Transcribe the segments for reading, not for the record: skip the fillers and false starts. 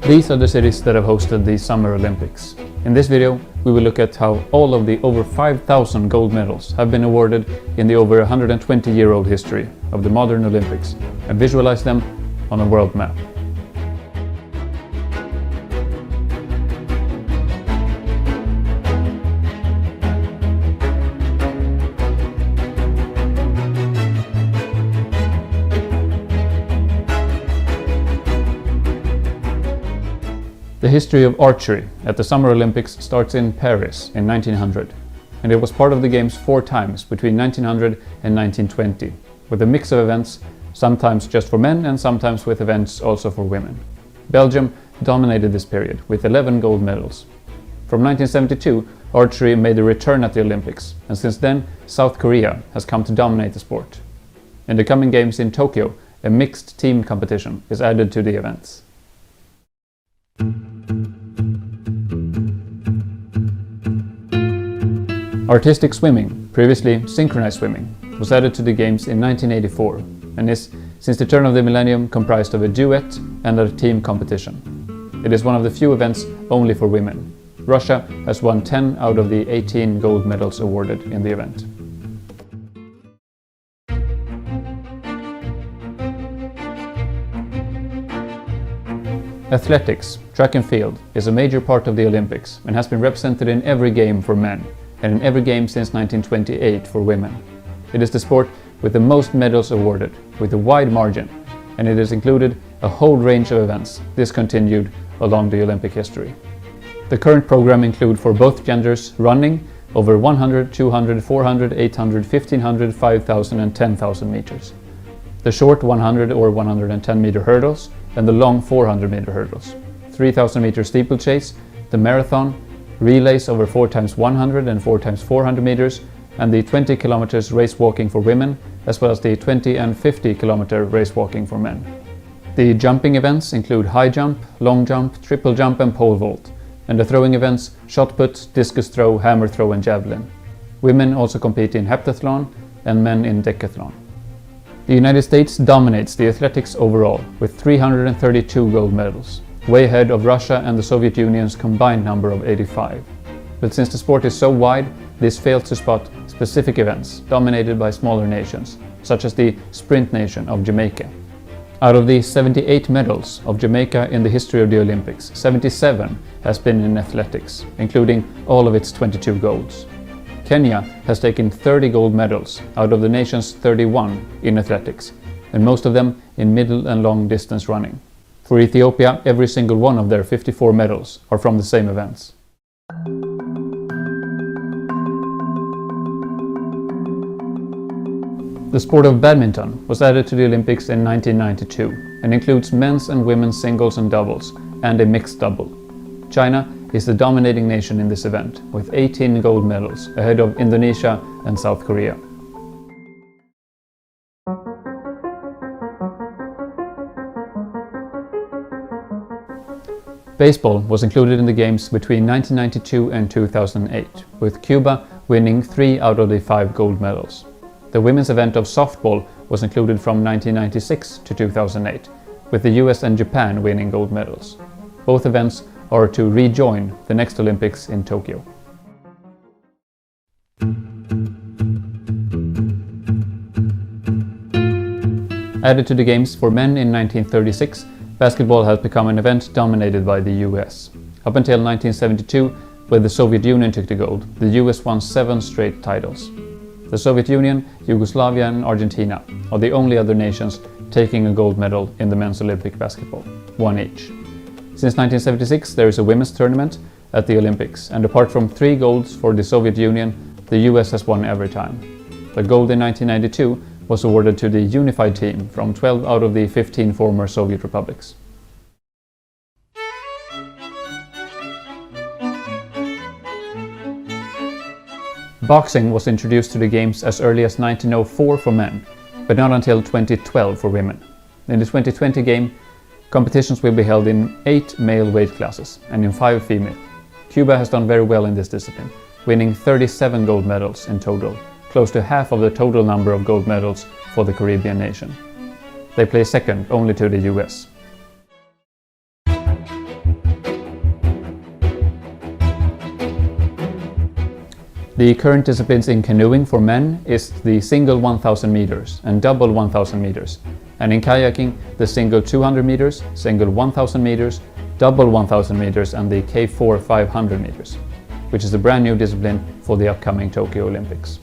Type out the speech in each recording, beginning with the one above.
These are the cities that have hosted the Summer Olympics. In this video, we will look at how all of the over 5,000 gold medals have been awarded in the over 120-year-old history of the modern Olympics and visualize them on a world map. The history of archery at the Summer Olympics starts in Paris in 1900, and it was part of the Games 4 times between 1900 and 1920, with a mix of events, sometimes just for men and sometimes with events also for women. Belgium dominated this period with 11 gold medals. From 1972, archery made a return at the Olympics, and since then, South Korea has come to dominate the sport. In the coming Games in Tokyo, a mixed team competition is added to the events. Artistic swimming, previously synchronized swimming, was added to the Games in 1984 and is, since the turn of the millennium, comprised of a duet and a team competition. It is one of the few events only for women. Russia has won 10 out of the 18 gold medals awarded in the event. Athletics, track and field, is a major part of the Olympics and has been represented in every game for men and in every game since 1928 for women. It is the sport with the most medals awarded, with a wide margin, and it has included a whole range of events discontinued along the Olympic history. The current program includes for both genders running over 100, 200, 400, 800, 1500, 5000 and 10,000 meters. The short 100 or 110 meter hurdles and the long 400 meter hurdles, 3000 meter steeplechase, the marathon, relays over 4x100 and 4x400 meters, and the 20 kilometers race walking for women, as well as the 20 and 50 kilometer race walking for men. The jumping events include high jump, long jump, triple jump and pole vault, and the throwing events shot put, discus throw, hammer throw and javelin. Women also compete in heptathlon and men in decathlon. The United States dominates the athletics overall with 332 gold medals, way ahead of Russia and the Soviet Union's combined number of 85. But since the sport is so wide, this fails to spot specific events dominated by smaller nations, such as the sprint nation of Jamaica. Out of the 78 medals of Jamaica in the history of the Olympics, 77 has been in athletics, including all of its 22 golds. Kenya has taken 30 gold medals out of the nation's 31 in athletics, and most of them in middle and long distance running. For Ethiopia, every single one of their 54 medals are from the same events. The sport of badminton was added to the Olympics in 1992 and includes men's and women's singles and doubles and a mixed double. China is the dominating nation in this event with 18 gold medals ahead of Indonesia and South Korea. Baseball was included in the Games between 1992 and 2008, with Cuba winning 3 out of the 5 gold medals. The women's event of softball was included from 1996 to 2008, with the US and Japan winning gold medals. Both events are to rejoin the next Olympics in Tokyo. Added to the Games for men in 1936, basketball has become an event dominated by the US. Up until 1972, when the Soviet Union took the gold, the US won 7 straight titles. The Soviet Union, Yugoslavia and Argentina are the only other nations taking a gold medal in the men's Olympic basketball, 1 each. Since 1976, there is a women's tournament at the Olympics, and apart from 3 golds for the Soviet Union, the US has won every time. The gold in 1992 was awarded to the unified team from 12 out of the 15 former Soviet republics. Boxing was introduced to the Games as early as 1904 for men, but not until 2012 for women. In the 2020 game, competitions will be held in 8 male weight classes and in 5 female. Cuba has done very well in this discipline, winning 37 gold medals in total, close to half of the total number of gold medals for the Caribbean nation. They play second only to the US. The current disciplines in canoeing for men is the single 1000 meters and double 1000 meters, and in kayaking the single 200 meters, single 1000 meters, double 1000 meters and the K4 500 meters, which is a brand new discipline for the upcoming Tokyo Olympics.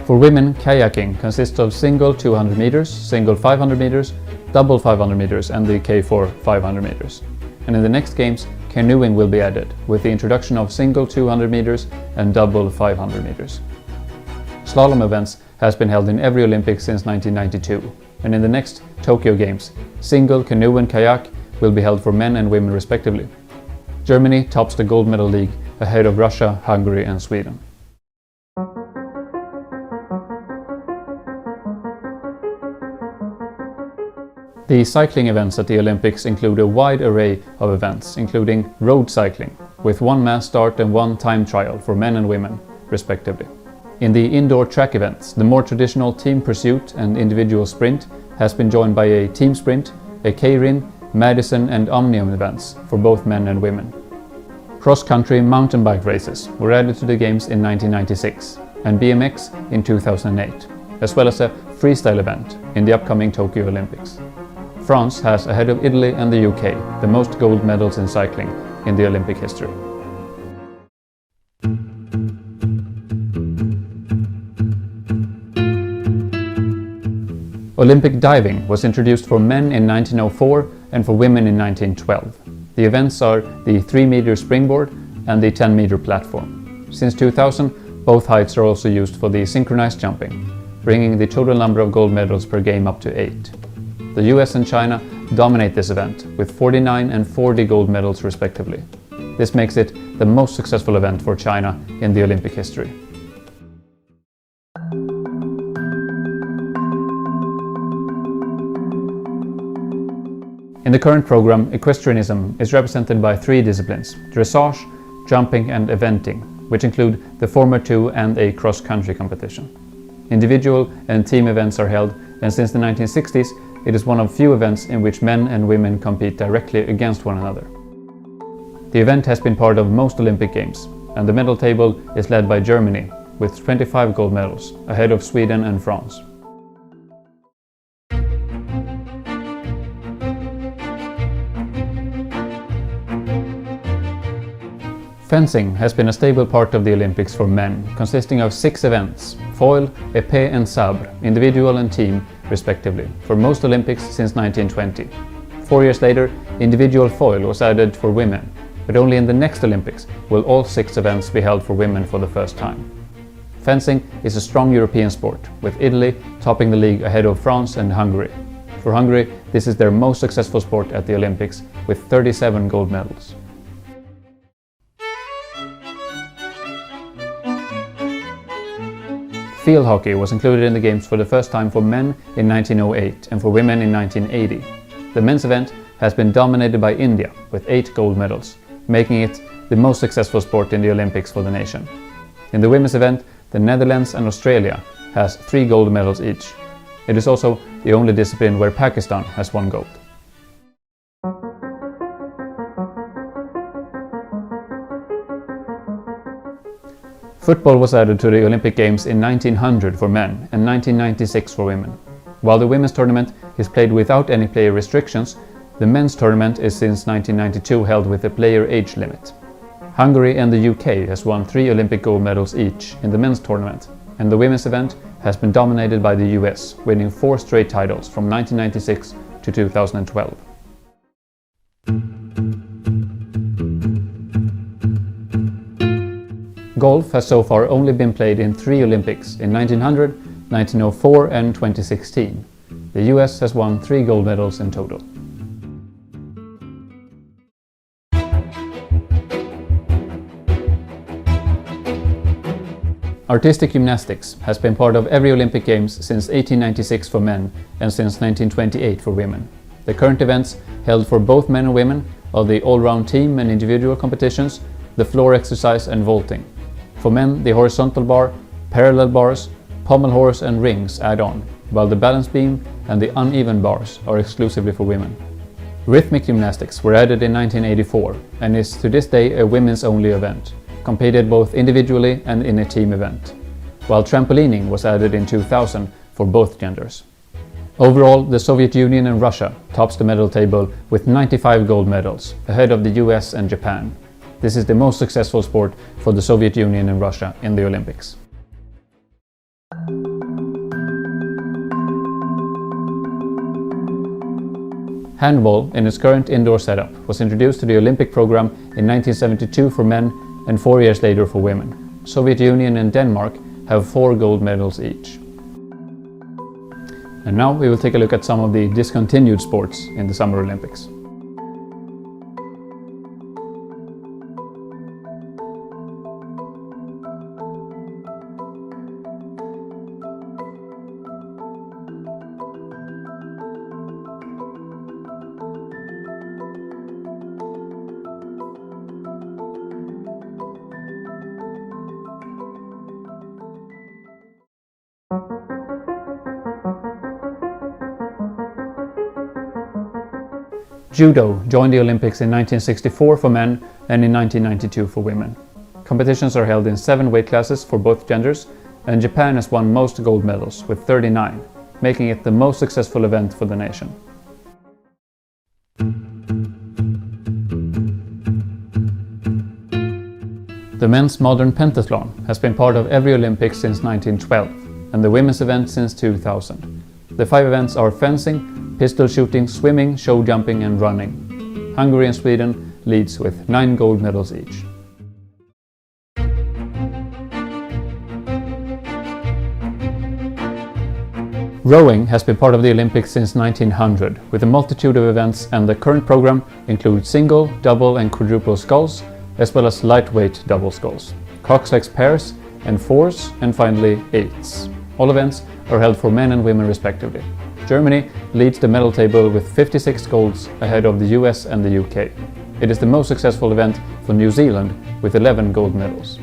For women, kayaking consists of single 200 meters, single 500 meters, double 500 meters and the K4 500 meters. And in the next games, canoeing will be added, with the introduction of single 200 meters and double 500 meters. Slalom events has been held in every Olympics since 1992, and in the next Tokyo Games, single canoe and kayak will be held for men and women respectively. Germany tops the gold medal league ahead of Russia, Hungary and Sweden. The cycling events at the Olympics include a wide array of events, including road cycling, with one mass start and one time trial for men and women, respectively. In the indoor track events, the more traditional team pursuit and individual sprint has been joined by a team sprint, a K-Rim, Madison and Omnium events for both men and women. Cross-country mountain bike races were added to the Games in 1996 and BMX in 2008, as well as a freestyle event in the upcoming Tokyo Olympics. France has, ahead of Italy and the UK, the most gold medals in cycling in the Olympic history. Olympic diving was introduced for men in 1904 and for women in 1912. The events are the 3-meter springboard and the 10-meter platform. Since 2000, both heights are also used for the synchronized jumping, bringing the total number of gold medals per game up to 8. The US and China dominate this event with 49 and 40 gold medals respectively. This makes it the most successful event for China in the Olympic history. In the current program, Equestrianism is represented by 3 disciplines: dressage, jumping and eventing, which include the former 2 and a cross-country competition. Individual and team events are held, and since the 1960s, it is one of few events in which men and women compete directly against one another. The event has been part of most Olympic Games, and the medal table is led by Germany, with 25 gold medals, ahead of Sweden and France. Fencing has been a stable part of the Olympics for men, consisting of 6 events: foil, épée and sabre, individual and team, respectively, for most Olympics since 1920. 4 years later, individual foil was added for women, but only in the next Olympics will all 6 events be held for women for the first time. Fencing is a strong European sport, with Italy topping the league ahead of France and Hungary. For Hungary, this is their most successful sport at the Olympics, with 37 gold medals. Field hockey was included in the Games for the first time for men in 1908 and for women in 1980. The men's event has been dominated by India with 8 gold medals, making it the most successful sport in the Olympics for the nation. In the women's event, the Netherlands and Australia has 3 gold medals each. It is also the only discipline where Pakistan has 1 gold. Football was added to the Olympic Games in 1900 for men and 1996 for women. While the women's tournament is played without any player restrictions, the men's tournament is since 1992 held with a player age limit. Hungary and the UK has won 3 Olympic gold medals each in the men's tournament, and the women's event has been dominated by the US, winning 4 straight titles from 1996 to 2012. Golf has so far only been played in 3 Olympics, in 1900, 1904 and 2016. The US has won 3 gold medals in total. Artistic gymnastics has been part of every Olympic Games since 1896 for men and since 1928 for women. The current events held for both men and women are the all-round team and individual competitions, the floor exercise and vaulting. For men, the horizontal bar, parallel bars, pommel horse and rings add on, while the balance beam and the uneven bars are exclusively for women. Rhythmic gymnastics were added in 1984 and is to this day a women's only event, competed both individually and in a team event, while trampolining was added in 2000 for both genders. Overall, the Soviet Union and Russia tops the medal table with 95 gold medals, ahead of the US and Japan. This is the most successful sport for the Soviet Union and Russia in the Olympics. Handball, in its current indoor setup, was introduced to the Olympic program in 1972 for men and 4 years later for women. Soviet Union and Denmark have 4 gold medals each. And now we will take a look at some of the discontinued sports in the Summer Olympics. Judo joined the Olympics in 1964 for men and in 1992 for women. Competitions are held in 7 weight classes for both genders, and Japan has won most gold medals with 39, making it the most successful event for the nation. The men's modern pentathlon has been part of every Olympics since 1912, and the women's event since 2000. The 5 events are fencing, pistol shooting, swimming, show jumping and running. Hungary and Sweden leads with 9 gold medals each. Rowing has been part of the Olympics since 1900, with a multitude of events, and the current program includes single, double and quadruple sculls, as well as lightweight double sculls, coxswain pairs and fours, and finally eights. All events are held for men and women respectively. Germany leads the medal table with 56 golds, ahead of the US and the UK. It is the most successful event for New Zealand with 11 gold medals.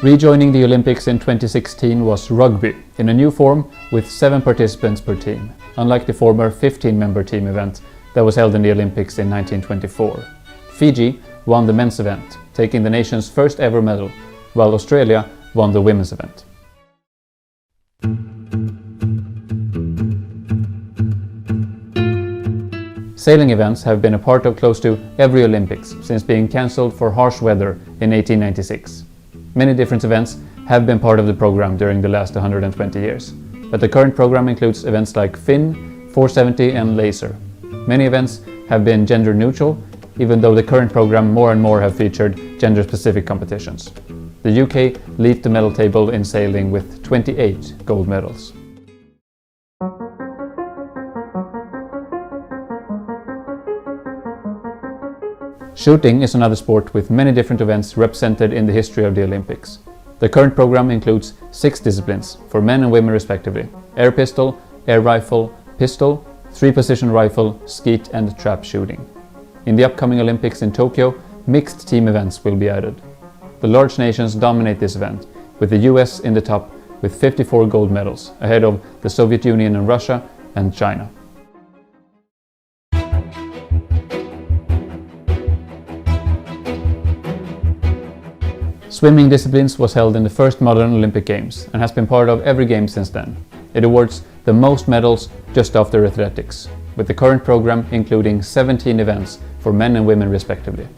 Rejoining the Olympics in 2016 was rugby, in a new form with 7 participants per team, unlike the former 15-member team event that was held in the Olympics in 1924. Fiji won the men's event, taking the nation's first ever medal, while Australia won the women's event. Sailing events have been a part of close to every Olympics since being cancelled for harsh weather in 1896. Many different events have been part of the program during the last 120 years, but the current program includes events like Finn, 470 and Laser. Many events have been gender neutral, even though the current program more and more have featured gender-specific competitions. The UK leads the medal table in sailing with 28 gold medals. Shooting is another sport with many different events represented in the history of the Olympics. The current program includes 6 disciplines, for men and women respectively: air pistol, air rifle, pistol, 3-position rifle, skeet and trap shooting. In the upcoming Olympics in Tokyo, mixed team events will be added. The large nations dominate this event, with the US in the top with 54 gold medals, ahead of the Soviet Union and Russia and China. Swimming disciplines was held in the first modern Olympic Games and has been part of every game since then. It awards the most medals just after athletics, with the current program including 17 events for men and women respectively.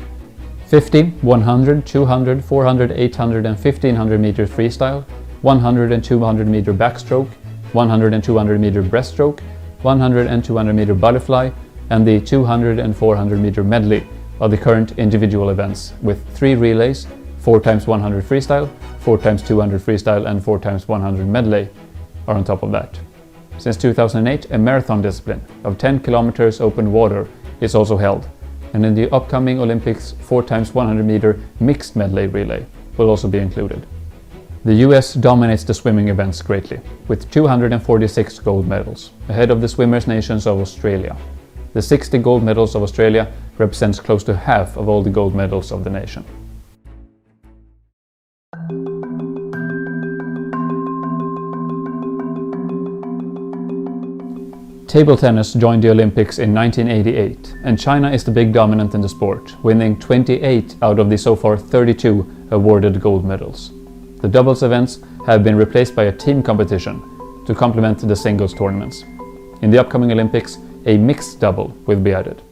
50, 100, 200, 400, 800 and 1500 meter freestyle, 100 and 200 meter backstroke, 100 and 200 meter breaststroke, 100 and 200 meter butterfly, and the 200 and 400 meter medley are the current individual events, with 3 relays, 4x100 freestyle, 4x200 freestyle and 4x100 medley are on top of that. Since 2008, a marathon discipline of 10 kilometers open water is also held, and in the upcoming Olympics 4x100 meter mixed medley relay will also be included. The US dominates the swimming events greatly, with 246 gold medals, ahead of the swimmers' nations of Australia. The 60 gold medals of Australia represents close to half of all the gold medals of the nation. Table tennis joined the Olympics in 1988, and China is the big dominant in the sport, winning 28 out of the so far 32 awarded gold medals. The doubles events have been replaced by a team competition to complement the singles tournaments. In the upcoming Olympics, a mixed double will be added.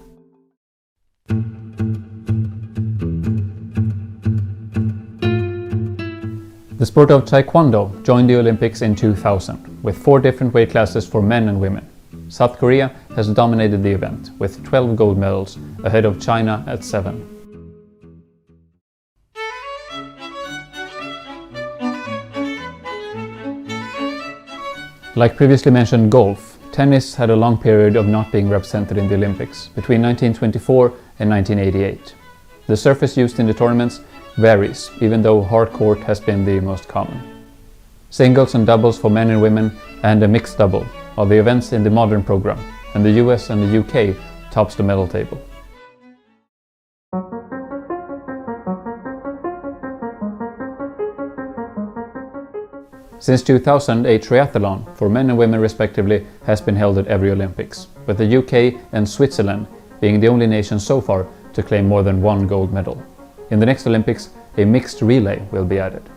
The sport of Taekwondo joined the Olympics in 2000, with 4 different weight classes for men and women. South Korea has dominated the event, with 12 gold medals, ahead of China at 7. Like previously mentioned golf, tennis had a long period of not being represented in the Olympics, between 1924 and 1988. The surface used in the tournaments varies, even though hard court has been the most common. Singles and doubles for men and women, and a mixed double are the events in the modern program, and the US and the UK tops the medal table. Since 2000, a triathlon for men and women respectively has been held at every Olympics, with the UK and Switzerland being the only nations so far to claim more than 1 gold medal. In the next Olympics, a mixed relay will be added.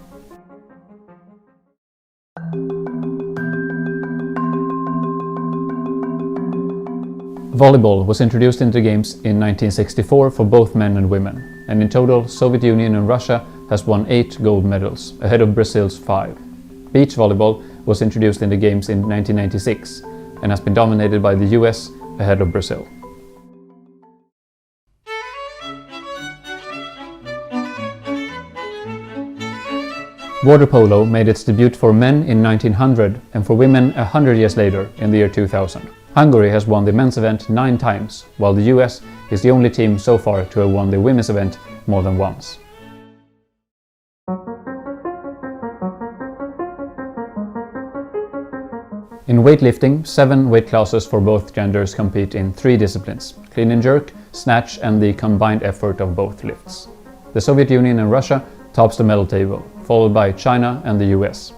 Volleyball was introduced into the Games in 1964 for both men and women, and in total Soviet Union and Russia has won 8 gold medals, ahead of Brazil's 5. Beach volleyball was introduced in the Games in 1996 and has been dominated by the US, ahead of Brazil. Water polo made its debut for men in 1900 and for women 100 years later in the year 2000. Hungary has won the men's event 9 times, while the US is the only team so far to have won the women's event more than once. In weightlifting, 7 weight classes for both genders compete in 3 disciplines: clean and jerk, snatch, and the combined effort of both lifts. The Soviet Union and Russia tops the medal table, followed by China and the US.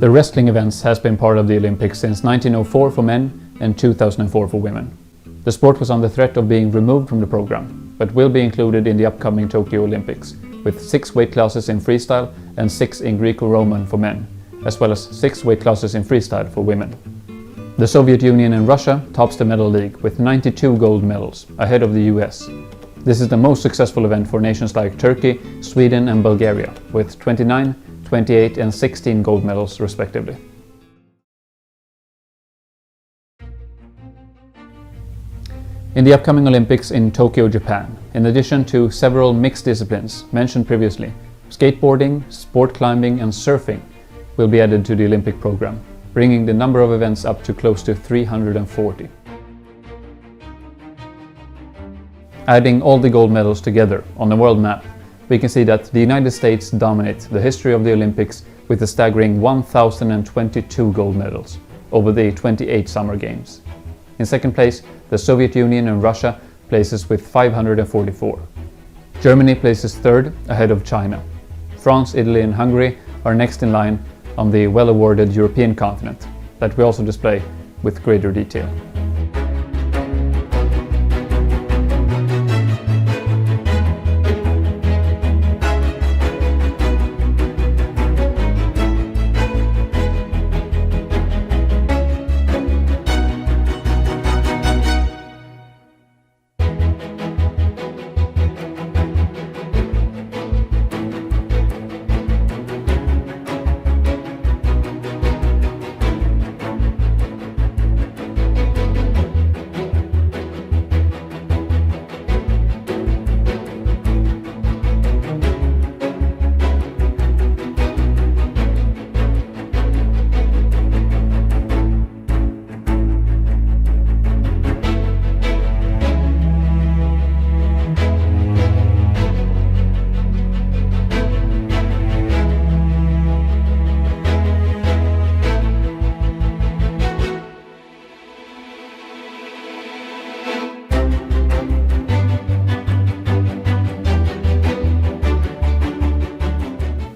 The wrestling events has been part of the Olympics since 1904 for men and 2004 for women. The sport was on the threat of being removed from the program, but will be included in the upcoming Tokyo Olympics, with 6 weight classes in freestyle and 6 in Greco-Roman for men, as well as 6 weight classes in freestyle for women. The Soviet Union and Russia tops the medal league with 92 gold medals, ahead of the US. This is the most successful event for nations like Turkey, Sweden and Bulgaria, with 29, 28 and 16 gold medals respectively. In the upcoming Olympics in Tokyo, Japan, in addition to several mixed disciplines mentioned previously, skateboarding, sport climbing and surfing will be added to the Olympic program, bringing the number of events up to close to 340. Adding all the gold medals together on the world map, we can see that the United States dominate the history of the Olympics with a staggering 1,022 gold medals over the 28 Summer Games. In second place, the Soviet Union and Russia places with 544. Germany places third, ahead of China. France, Italy and Hungary are next in line on the well-awarded European continent, that we also display with greater detail.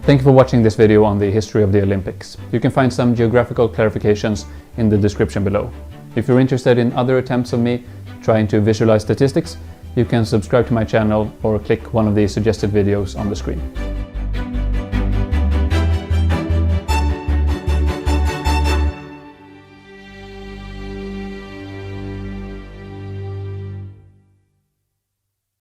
Thank you for watching this video on the history of the Olympics. You can find some geographical clarifications in the description below. If you're interested in other attempts of me trying to visualize statistics, you can subscribe to my channel or click one of the suggested videos on the screen.